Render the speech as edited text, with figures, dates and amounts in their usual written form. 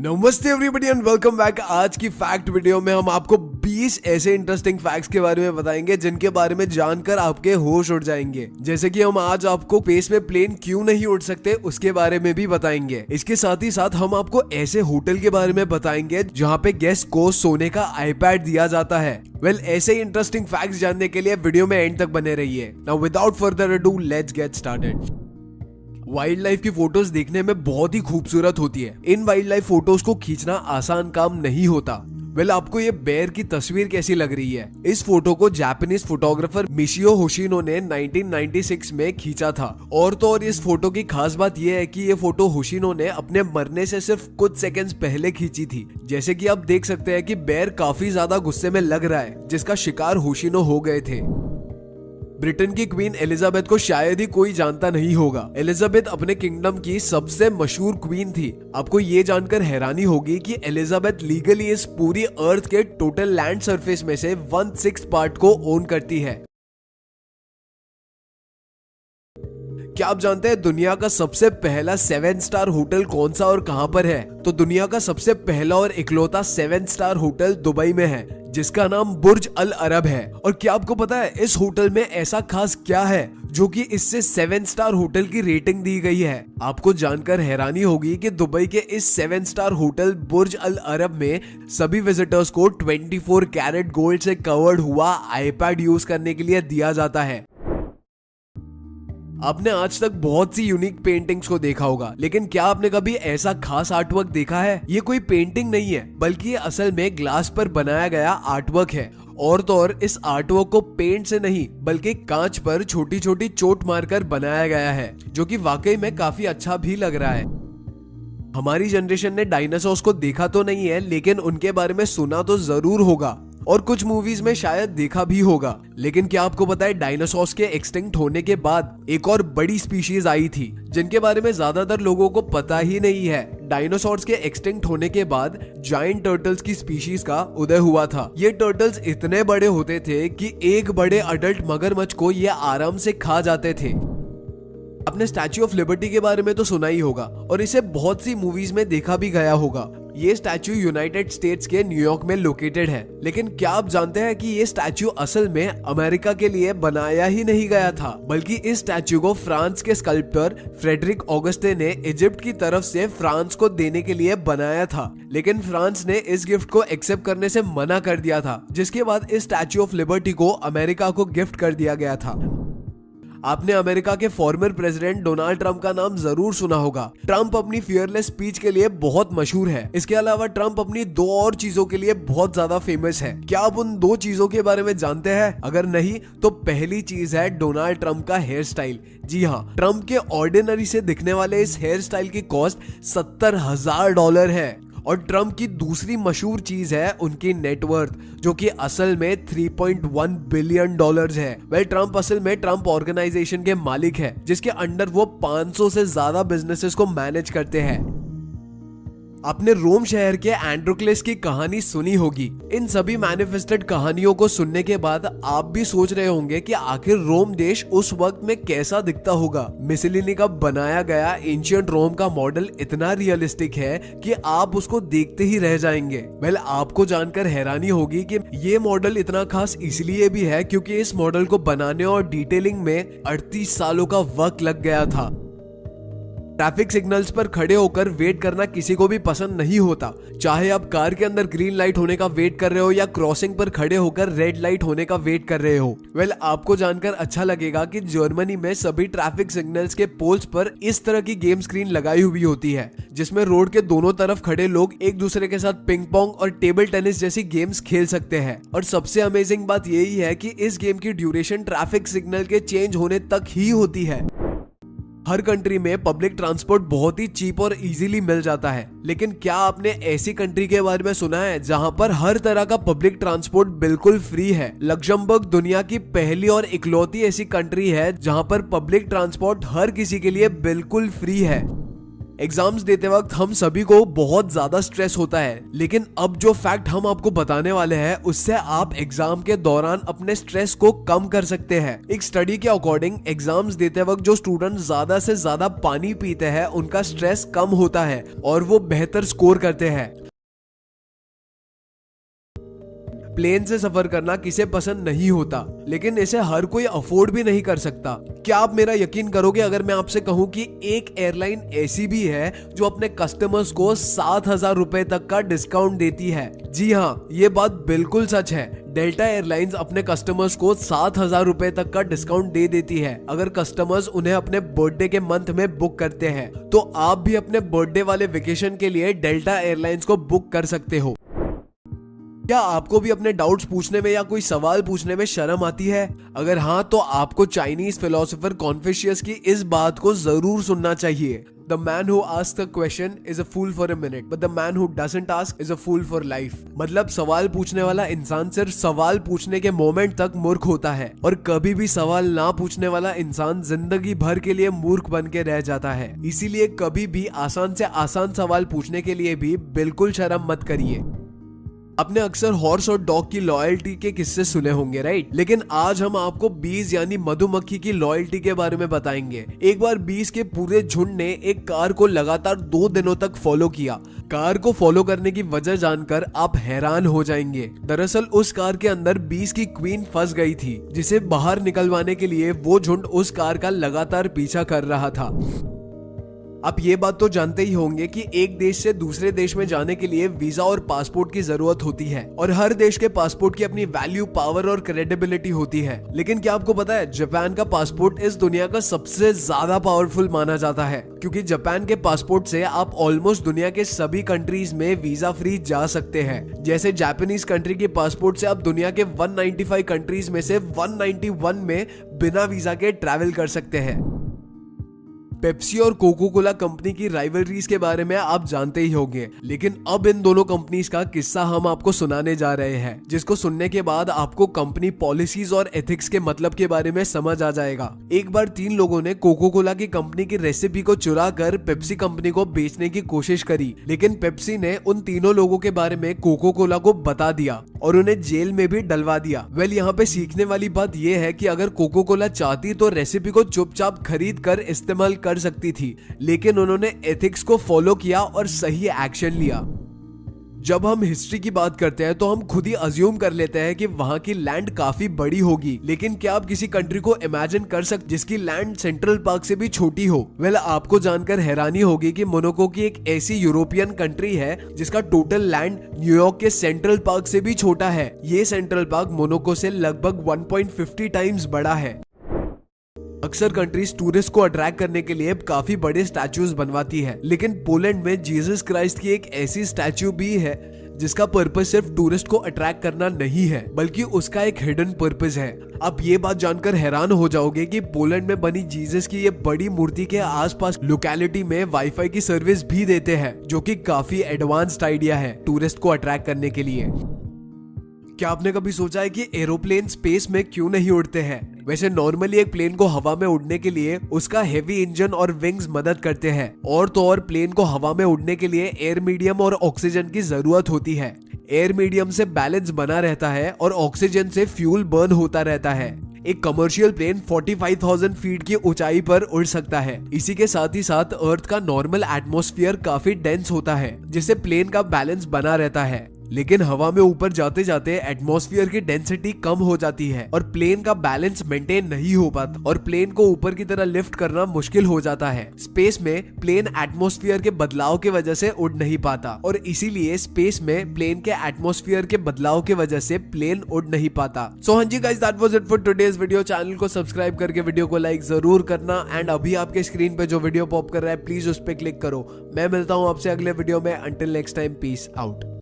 नमस्ते everybody and welcome back. आज की फैक्ट वीडियो में हम आपको 20 ऐसे इंटरेस्टिंग फैक्ट्स के बारे में बताएंगे जिनके बारे में जानकर आपके होश उड़ जाएंगे। जैसे कि हम आज आपको स्पेस में प्लेन क्यों नहीं उड़ सकते उसके बारे में भी बताएंगे। इसके साथ ही साथ हम आपको ऐसे होटल के बारे में बताएंगे जहां पे गेस्ट को सोने का आईपैड दिया जाता है। ऐसे ही इंटरेस्टिंग फैक्ट्स जानने के लिए वीडियो में एंड तक बने रहिए। Now without further ado let's get started. Wild life की फोटोज देखने में बहुत ही खूबसूरत होती है। इन वाइल्ड लाइफ फोटोज को खींचना आसान काम नहीं होता। आपको ये बेयर की तस्वीर कैसी लग रही है? इस फोटो को जापानीज फोटोग्राफर मिशियो होशिनो ने 1996 में खींचा था। और तो और इस फोटो की खास बात यह है कि ये फोटो होशिनो ने अपने मरने से सिर्फ कुछ सेकंड्स पहले खींची थी। जैसे कि आप देख सकते हैं कि बेयर काफी ज्यादा गुस्से में लग रहा है, जिसका शिकार होशिनो हो गए थे। ब्रिटेन की क्वीन एलिजाबेथ को शायद ही कोई जानता नहीं होगा। एलिजाबेथ अपने किंगडम की सबसे मशहूर क्वीन थी। आपको ये जानकर हैरानी होगी कि एलिजाबेथ लीगली इस पूरी अर्थ के टोटल लैंड सरफेस में से 1/6 पार्ट को ओन करती है। क्या आप जानते हैं दुनिया का सबसे पहला 7 स्टार होटल कौन सा और कहां पर है? तो दुनिया का सबसे पहला और इकलौता 7 स्टार होटल दुबई में है, जिसका नाम बुर्ज अल अरब है। और क्या आपको पता है इस होटल में ऐसा खास क्या है जो कि इससे 7 स्टार होटल की रेटिंग दी गई है? आपको जानकर हैरानी होगी कि दुबई के इस 7 स्टार होटल बुर्ज अल अरब में सभी विजिटर्स को 24 कैरेट गोल्ड से कवर्ड हुआ आईपैड यूज करने के लिए दिया जाता है। आपने आज तक बहुत सी यूनिक पेंटिंग्स को देखा होगा, लेकिन क्या आपने कभी ऐसा खास आर्टवर्क देखा है? ये कोई पेंटिंग नहीं है, बल्कि ये असल में ग्लास पर बनाया गया आर्टवर्क है। और तो और इस आर्टवर्क को पेंट से नहीं बल्कि कांच पर छोटी छोटी चोट मारकर बनाया गया है, जो कि वाकई में काफी अच्छा भी लग रहा है। हमारी जनरेशन ने डायनासोर्स को देखा तो नहीं है, लेकिन उनके बारे में सुना तो जरूर होगा और कुछ मूवीज में शायद देखा भी होगा। लेकिन क्या आपको पता है डायनासोर्स के एक्सटिंक्ट होने के बाद एक और बड़ी स्पीशीज आई थी, जिनके बारे में ज्यादातर लोगों को पता ही नहीं है। डायनासोर्स के एक्सटिंक्ट होने के बाद जायंट टर्टल्स की स्पीशीज का उदय हुआ था। ये टर्टल्स इतने बड़े होते थे कि एक बड़े अडल्ट मगरमच्छ को ये आराम से खा जाते थे। आपने स्टैच्यू ऑफ लिबर्टी के बारे में तो सुना ही होगा और इसे बहुत सी मूवीज में देखा भी गया होगा। ये स्टैच्यू यूनाइटेड स्टेट्स के न्यूयॉर्क में लोकेटेड है। लेकिन क्या आप जानते हैं कि ये स्टैच्यू असल में अमेरिका के लिए बनाया ही नहीं गया था, बल्कि इस स्टैच्यू को फ्रांस के स्कल्प्टर फ्रेडरिक ऑगस्टे ने इजिप्ट की तरफ से फ्रांस को देने के लिए बनाया था। लेकिन फ्रांस ने इस गिफ्ट को एक्सेप्ट करने से मना कर दिया था, जिसके बाद इस स्टैच्यू ऑफ लिबर्टी को अमेरिका को गिफ्ट कर दिया गया था। आपने अमेरिका के फॉर्मर प्रेसिडेंट डोनाल्ड ट्रंप का नाम जरूर सुना होगा। ट्रंप अपनी फियरलेस स्पीच के लिए बहुत मशहूर है। इसके अलावा ट्रंप अपनी 2 और चीजों के लिए बहुत ज्यादा फेमस है। क्या आप उन 2 चीजों के बारे में जानते हैं? अगर नहीं तो पहली चीज है डोनाल्ड ट्रंप का हेयर स्टाइल। जी हाँ, ट्रंप के ऑर्डिनरी से दिखने वाले इस हेयर स्टाइल की कॉस्ट $70,000 है। और ट्रंप की दूसरी मशहूर चीज है उनकी नेटवर्थ, जो कि असल में $3.1 बिलियन है। ट्रंप असल में ट्रंप ऑर्गेनाइजेशन के मालिक है, जिसके अंडर वो 500 से ज्यादा बिजनेसेस को मैनेज करते हैं। आपने रोम शहर के एंड्रोक्लेस की कहानी सुनी होगी। इन सभी मैनिफेस्टेड कहानियों को सुनने के बाद आप भी सोच रहे होंगे कि आखिर रोम देश उस वक्त में कैसा दिखता होगा। मिसेलिनी का बनाया गया एंशिएंट रोम का मॉडल इतना रियलिस्टिक है कि आप उसको देखते ही रह जाएंगे। आपको जानकर हैरानी होगी कि ये मॉडल इतना खास इसलिए भी है क्योंकि इस मॉडल को बनाने और डिटेलिंग में 38 सालों का वक्त लग गया था। ट्रैफिक सिग्नल्स पर खड़े होकर वेट करना किसी को भी पसंद नहीं होता, चाहे आप कार के अंदर ग्रीन लाइट होने का वेट कर रहे हो या क्रॉसिंग पर खड़े होकर रेड लाइट होने का वेट कर रहे हो। आपको जानकर अच्छा लगेगा कि जर्मनी में सभी ट्रैफिक सिग्नल्स के पोल्स पर इस तरह की गेम स्क्रीन लगाई हुई होती है, जिसमें रोड के दोनों तरफ खड़े लोग एक दूसरे के साथ पिंग पोंग और टेबल टेनिस जैसी गेम्स खेल सकते हैं। और सबसे अमेजिंग बात यही है कि इस गेम की ड्यूरेशन ट्रैफिक सिग्नल के चेंज होने तक ही होती है। हर कंट्री में पब्लिक ट्रांसपोर्ट बहुत ही चीप और इजीली मिल जाता है, लेकिन क्या आपने ऐसी कंट्री के बारे में सुना है जहां पर हर तरह का पब्लिक ट्रांसपोर्ट बिल्कुल फ्री है? लग्जमबर्ग दुनिया की पहली और इकलौती ऐसी कंट्री है जहां पर पब्लिक ट्रांसपोर्ट हर किसी के लिए बिल्कुल फ्री है। एग्जाम्स देते वक्त हम सभी को बहुत ज्यादा स्ट्रेस होता है, लेकिन अब जो फैक्ट हम आपको बताने वाले हैं उससे आप एग्जाम के दौरान अपने स्ट्रेस को कम कर सकते हैं। एक स्टडी के अकॉर्डिंग एग्जाम्स देते वक्त जो स्टूडेंट ज्यादा से ज्यादा पानी पीते हैं उनका स्ट्रेस कम होता है और वो बेहतर स्कोर करते हैं। प्लेन से सफर करना किसे पसंद नहीं होता, लेकिन इसे हर कोई अफोर्ड भी नहीं कर सकता। क्या आप मेरा यकीन करोगे अगर मैं आपसे कहूं कि एक एयरलाइन ऐसी भी है जो अपने कस्टमर्स को 7,000 रुपए तक का डिस्काउंट देती है। जी हाँ, ये बात बिल्कुल सच है। डेल्टा एयरलाइंस अपने कस्टमर्स को 7,000 रुपए तक का डिस्काउंट दे देती है अगर कस्टमर्स उन्हें अपने बर्थडे के मंथ में बुक करते हैं। तो आप भी अपने बर्थडे वाले वेकेशन के लिए डेल्टा एयरलाइंस को बुक कर सकते हो। क्या आपको भी अपने डाउट्स पूछने में या कोई सवाल पूछने में शर्म आती है? अगर हाँ, तो आपको चाइनीज फिलोसोफर कॉन्फ्यूशियस की इस बात को जरूर सुनना चाहिए। The man who asks a question is a fool for a minute, but the man who doesn't ask is a fool for life। मतलब सवाल पूछने वाला इंसान सिर्फ सवाल पूछने के मोमेंट तक मूर्ख होता है और कभी भी सवाल ना पूछने वाला इंसान जिंदगी भर के लिए मूर्ख बन के रह जाता है। इसीलिए कभी भी आसान से आसान सवाल पूछने के लिए भी बिल्कुल शर्म मत करिए। आपने अक्सर हॉर्स और डॉग की लॉयल्टी के किस्से सुने होंगे, राइट? लेकिन आज हम आपको बीज यानी मधुमक्खी की लॉयल्टी के बारे में बताएंगे। एक बार बीज के पूरे झुंड ने एक कार को लगातार 2 दिनों तक फॉलो किया। कार को फॉलो करने की वजह जानकर आप हैरान हो जाएंगे। दरअसल उस कार के अंदर बीज की क्वीन फंस गई थी, जिसे बाहर निकलवाने के लिए वो झुंड उस कार का लगातार पीछा कर रहा था। आप ये बात तो जानते ही होंगे कि एक देश से दूसरे देश में जाने के लिए वीजा और पासपोर्ट की जरूरत होती है और हर देश के पासपोर्ट की अपनी वैल्यू, पावर और क्रेडिबिलिटी होती है। लेकिन क्या आपको पता है, जापान का पासपोर्ट इस दुनिया का सबसे ज्यादा पावरफुल माना जाता है, क्योंकि जापान के पासपोर्ट से आप ऑलमोस्ट दुनिया के सभी कंट्रीज में वीजा फ्री जा सकते हैं। जैसे जापानीज कंट्री के पासपोर्ट से आप दुनिया के 195 कंट्रीज में से 191 में बिना वीजा के ट्रैवल कर सकते हैं। पेप्सी और कोको कोला कंपनी की राइवलरीज के बारे में आप जानते ही होंगे, लेकिन अब इन दोनों कंपनीज का किस्सा हम आपको सुनाने जा रहे हैं, जिसको सुनने के बाद आपको कंपनी पॉलिसीज और एथिक्स के मतलब के बारे में समझ आ जाएगा। एक बार 3 लोगों ने कोको कोला की कंपनी की रेसिपी को चुरा कर पेप्सी कंपनी को बेचने की कोशिश करी, लेकिन पेप्सी ने उन तीनों लोगों के बारे में कोको कोला को बता दिया और उन्हें जेल में भी डलवा दिया। वेल, यहाँ पे सीखने वाली बात यह है कि अगर कोको कोला चाहती तो रेसिपी को चुपचाप खरीद कर इस्तेमाल कर सकती थी, लेकिन उन्होंने एथिक्स को फॉलो किया और सही एक्शन लिया। जब हम हिस्ट्री की बात करते हैं तो हम खुद ही अज्यूम कर लेते हैं कि वहां की लैंड काफी बड़ी होगी, लेकिन क्या आप किसी कंट्री को इमेजिन कर सकते जिसकी लैंड सेंट्रल पार्क से भी छोटी हो? वेल, आपको जानकर हैरानी होगी कि मोनाको की एक ऐसी यूरोपियन कंट्री है जिसका टोटल लैंड न्यूयॉर्क के सेंट्रल पार्क से भी छोटा है। ये सेंट्रल पार्क मोनाको से लगभग 1.50 टाइम्स बड़ा है। अक्सर कंट्रीज टूरिस्ट को अट्रैक्ट करने के लिए काफी बड़े स्टैचूज बनवाती है, लेकिन पोलैंड में जीसस क्राइस्ट की एक ऐसी स्टैचू भी है जिसका पर्पस सिर्फ टूरिस्ट को अट्रैक्ट करना नहीं है, बल्कि उसका एक हिडन पर्पस है। आप ये बात जानकर हैरान हो जाओगे कि पोलैंड में बनी जीसस की ये बड़ी मूर्ति के आसपास लोकेलिटी में वाईफाई की सर्विस भी देते हैं, जो कि काफी एडवांस्ड आइडिया है टूरिस्ट को अट्रैक्ट करने के लिए। क्या आपने कभी सोचा है कि एरोप्लेन स्पेस में क्यों नहीं उड़ते हैं? वैसे नॉर्मली एक प्लेन को हवा में उड़ने के लिए उसका हेवी इंजन और विंग्स मदद करते हैं, और तो और प्लेन को हवा में उड़ने के लिए एयर मीडियम और ऑक्सीजन की जरूरत होती है। एयर मीडियम से बैलेंस बना रहता है और ऑक्सीजन से फ्यूल बर्न होता रहता है। एक कमर्शियल प्लेन 45,000 फीट की ऊंचाई पर उड़ सकता है। इसी के साथ ही साथ अर्थ का नॉर्मल एटमॉस्फेयर काफी डेंस होता है, जिससे प्लेन का बैलेंस बना रहता है। लेकिन हवा में ऊपर जाते जाते एटमॉस्फेयर की डेंसिटी कम हो जाती है और प्लेन का बैलेंस मेंटेन नहीं हो पाता और प्लेन को ऊपर की तरह लिफ्ट करना मुश्किल हो जाता है। स्पेस में प्लेन एटमॉस्फेयर के बदलाव की वजह से उड़ नहीं पाता और इसीलिए स्पेस में प्लेन के एटमॉस्फेयर के बदलाव की वजह से प्लेन उड़ नहीं पाता। सो हाँ जी guys, that was it for today's video. Channel को सब्सक्राइब करके वीडियो को लाइक जरूर करना एंड अभी आपके स्क्रीन पे जो वीडियो पॉप कर रहा है प्लीज उस पर क्लिक करो। मैं मिलता हूँ आपसे अगले वीडियो में। Until next time, peace out.